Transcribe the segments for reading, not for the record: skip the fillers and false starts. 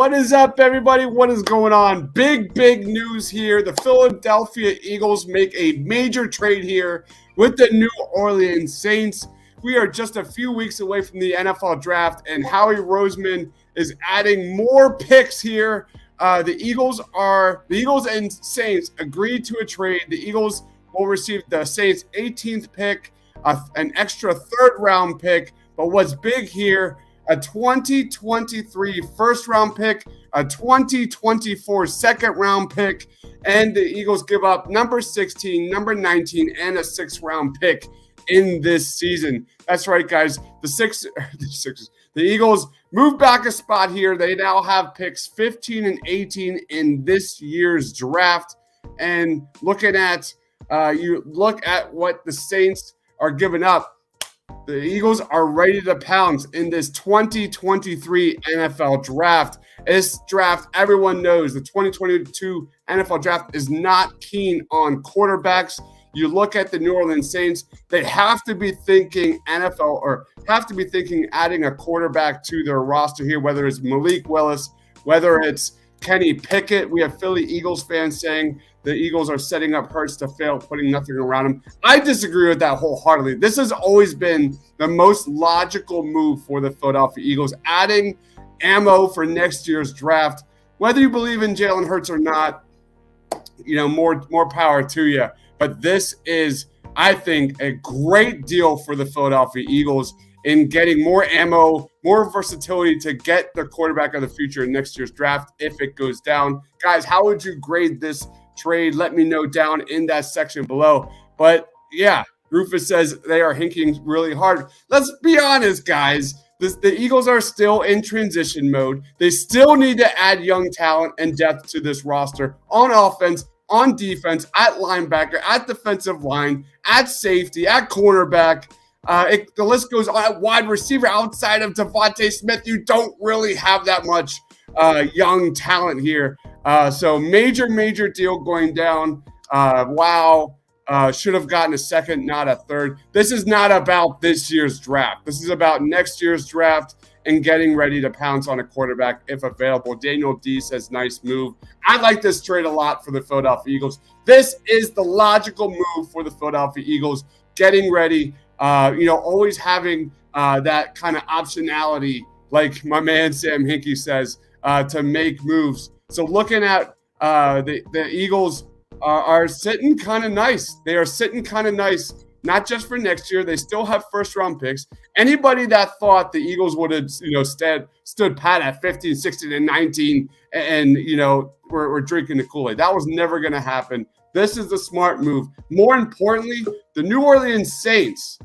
What is up, everybody? What is going on? Big news here. The Philadelphia Eagles make a major trade here with the New Orleans Saints. We are just a few weeks away from the NFL draft, and Howie Roseman is adding more picks here. The Eagles and Saints agreed to a trade. The Eagles will receive the Saints' 18th pick, an extra third-round pick. But what's big here, a 2023 first-round pick, a 2024 second-round pick, and the Eagles give up number 16, number 19, and a sixth-round pick in this season. That's right, guys. The Eagles move back a spot here. They now have picks 15 and 18 in this year's draft. And you look at what the Saints are giving up. The Eagles are ready to pounce in this 2023 NFL draft. This draft, everyone knows the 2022 NFL draft is not keen on quarterbacks. You look at the New Orleans Saints, they have to be thinking NFL or have to be thinking adding a quarterback to their roster here, whether it's Malik Willis, whether it's Kenny Pickett. We have Philly Eagles fans saying the Eagles are setting up Hurts to fail, putting nothing around him. I disagree with that wholeheartedly. This has always been the most logical move for the Philadelphia Eagles, adding ammo for next year's draft. Whether you believe in Jalen Hurts or not, more power to you. But this is, I think, a great deal for the Philadelphia Eagles in getting more ammo, more versatility to get the quarterback of the future in next year's draft if it goes down. Guys, how would you grade this trade? Let me know down in that section below. But yeah, Rufus says they are hinking really hard. Let's be honest, guys. The Eagles are still in transition mode. They still need to add young talent and depth to this roster on offense, on defense, at linebacker, at defensive line, at safety, at cornerback. The list goes on at wide receiver. Outside of Devontae Smith, you don't really have that much young talent here. So major deal going down. Wow. Should have gotten a second, not a third. This is not about this year's draft. This is about next year's draft and getting ready to pounce on a quarterback if available. Daniel D says, nice move. I like this trade a lot for the Philadelphia Eagles. This is the logical move for the Philadelphia Eagles, getting ready, always having that kind of optionality, like my man Sam Hinkie says, to make moves. So looking at the Eagles are sitting kind of nice. They are sitting kind of nice. Not just for next year. They still have first-round picks. Anybody that thought the Eagles would have, stood pat at 15, 16, and 19 and, we're drinking the Kool-Aid. That was never going to happen. This is the smart move. More importantly, the New Orleans Saints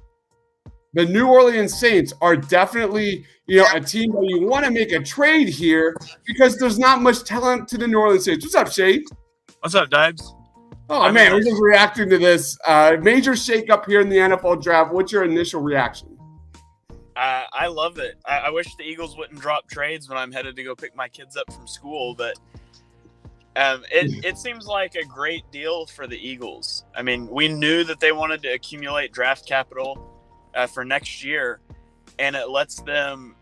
are definitely, a team where you want to make a trade here because there's not much talent to the New Orleans Saints. What's up, Shane? What's up, Dibes? Oh, man, we're just reacting to this major shakeup here in the NFL draft. What's your initial reaction? I love it. I wish the Eagles wouldn't drop trades when I'm headed to go pick my kids up from school, but it seems like a great deal for the Eagles. I mean, we knew that they wanted to accumulate draft capital for next year, and it lets them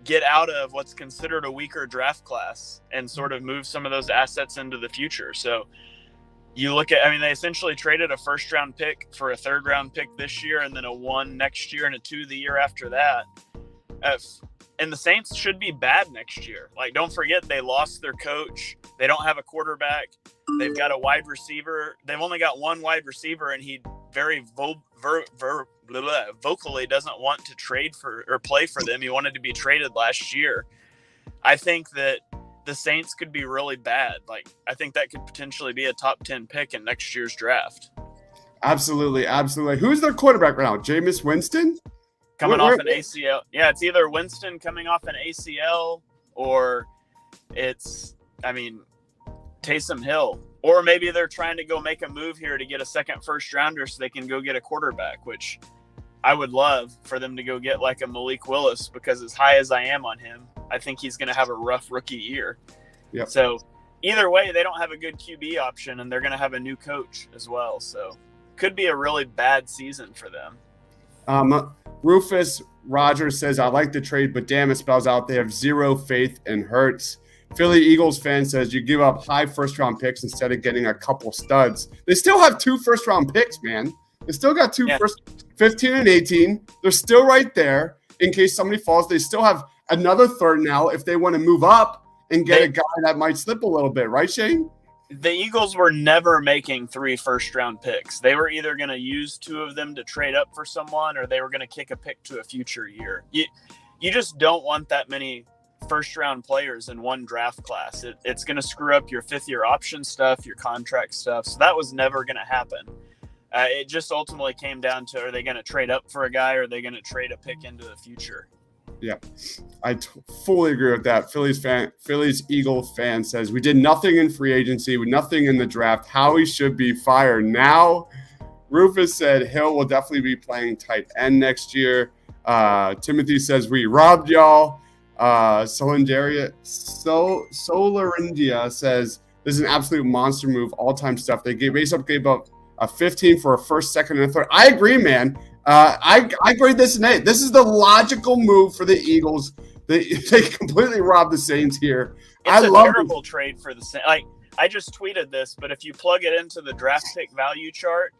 get out of what's considered a weaker draft class and sort of move some of those assets into the future. So you look at, they essentially traded a first-round pick for a third-round pick this year and then a 1 next year and a 2 the year after that. And the Saints should be bad next year. Like, don't forget, they lost their coach. They don't have a quarterback. They've got a wide receiver. They've only got one wide receiver, and he very vocally doesn't want to trade for or play for them. He wanted to be traded last year. I think that the Saints could be really bad. Like, I think that could potentially be a top 10 pick in next year's draft. Absolutely. Who's their quarterback right now? Jameis Winston? Coming off an ACL. Yeah, it's either Winston coming off an ACL or it's, Taysom Hill. Or maybe they're trying to go make a move here to get a second first rounder so they can go get a quarterback, which I would love for them to go get like a Malik Willis, because as high as I am on him, I think he's going to have a rough rookie year. Yep. So either way, they don't have a good QB option, and they're going to have a new coach as well. So could be a really bad season for them. Rufus Rogers says, I like the trade, but damn, it spells out they have zero faith in Hurts. Philly Eagles fan says you give up high first-round picks instead of getting a couple studs. They still have 2 first-round picks, man. They still got 2 first, 15 and 18. They're still right there in case somebody falls. They still have another third now if they want to move up and get a guy that might slip a little bit. Right, Shane? The Eagles were never making 3 first-round picks. They were either going to use 2 of them to trade up for someone, or they were going to kick a pick to a future year. You just don't want that many first-round players in one draft class. It's going to screw up your 5th-year option stuff, your contract stuff. So that was never going to happen. It just ultimately came down to, are they going to trade up for a guy, or are they going to trade a pick into the future? Yeah, I fully agree with that. Phillies Eagles fan says, we did nothing in free agency, nothing in the draft. Howie should be fired now. Rufus said Hill will definitely be playing tight end next year. Timothy says, we robbed y'all. Solarindia says, this is an absolute monster move, all-time stuff. They gave up a 15 for a first, second, and a third. I agree, man. I grade this an A. This is the logical move for the Eagles. They completely robbed the Saints here. It's a terrible trade for the Saints. Like, I just tweeted this, but if you plug it into the draft pick value chart,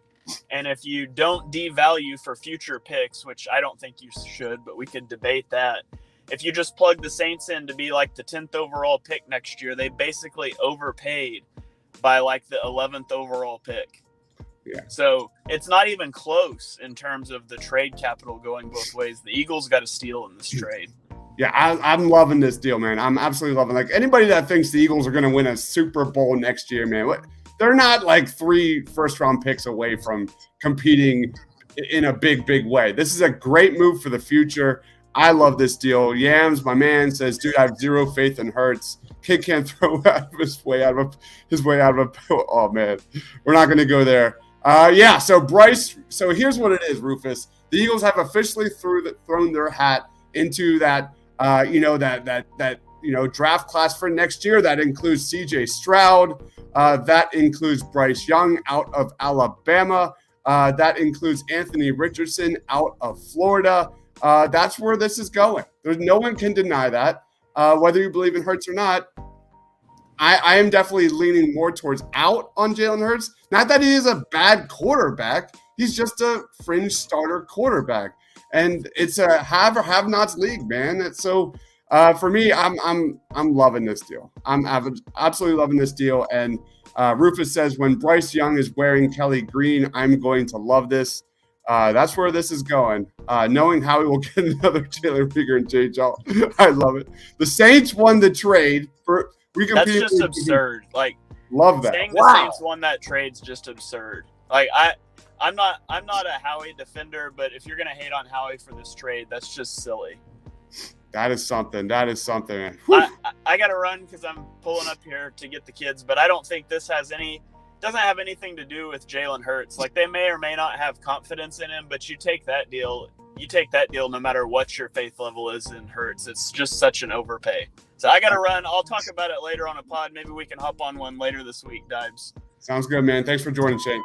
and if you don't devalue for future picks, which I don't think you should, but we could debate that. If you just plug the Saints in to be like the 10th overall pick next year, they basically overpaid by like the 11th overall pick. Yeah. So it's not even close in terms of the trade capital going both ways. The Eagles got a steal in this trade. Yeah, I'm loving this deal, man. I'm absolutely loving it. Like, anybody that thinks the Eagles are going to win a Super Bowl next year, man, they're not like 3 first-round picks away from competing in a big, big way. This is a great move for the future. I love this deal. Yams, my man, says, dude, I have zero faith in Hurts. Kid can't throw his way out of a oh, man. We're not going to go there. Yeah, so Bryce, so here's what it is, Rufus. The Eagles have officially thrown their hat into that, draft class for next year. That includes C.J. Stroud. That includes Bryce Young out of Alabama. That includes Anthony Richardson out of Florida. That's where this is going. No one can deny that, whether you believe in Hurts or not. I am definitely leaning more towards out on Jalen Hurts. Not that he is a bad quarterback. He's just a fringe starter quarterback. And it's a have or have nots league, man. So for me, I'm loving this deal. I'm absolutely loving this deal. And Rufus says, when Bryce Young is wearing Kelly Green, I'm going to love this. That's where this is going. Knowing how he will get another Jalen Reagor and JJ. I love it. The Saints won the trade for. That's just absurd. Like, love that. Saying the Saints won that trade's just absurd. Like, I'm not a Howie defender, but if you're gonna hate on Howie for this trade, that's just silly. That is something. I gotta run because I'm pulling up here to get the kids, but I don't think this doesn't have anything to do with Jalen Hurts. Like, they may or may not have confidence in him, but you take that deal no matter what your faith level is in Hurts. It's just such an overpay. So I got to run. I'll talk about it later on a pod. Maybe we can hop on one later this week, Dibes. Sounds good, man. Thanks for joining, Shane.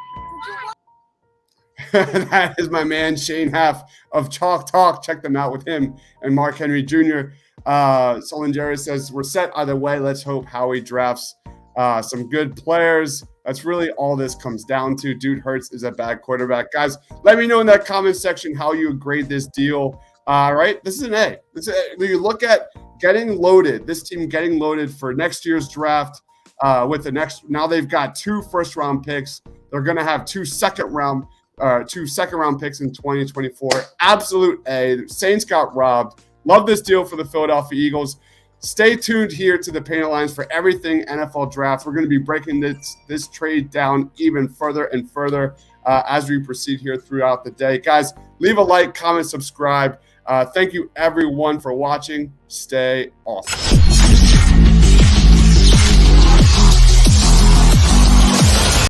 That is my man, Shane Haff of Chalk Talk. Check them out with him and Mark Henry Jr. Solingeri says, we're set either way. Let's hope Howie drafts some good players. That's really all this comes down to. Dude, Hurts is a bad quarterback. Guys, let me know in that comment section how you grade this deal. Right? This is an A. You look at getting loaded, this team getting loaded for next year's draft now they've got 2 first-round picks. They're going to have 2 second-round picks in 2024. Absolute A. The Saints got robbed. Love this deal for the Philadelphia Eagles. Stay tuned here to the Painted Lines for everything NFL draft. We're going to be breaking this trade down even further and further as we proceed here throughout the day. Guys, leave a like, comment, subscribe. Thank you, everyone, for watching. Stay awesome.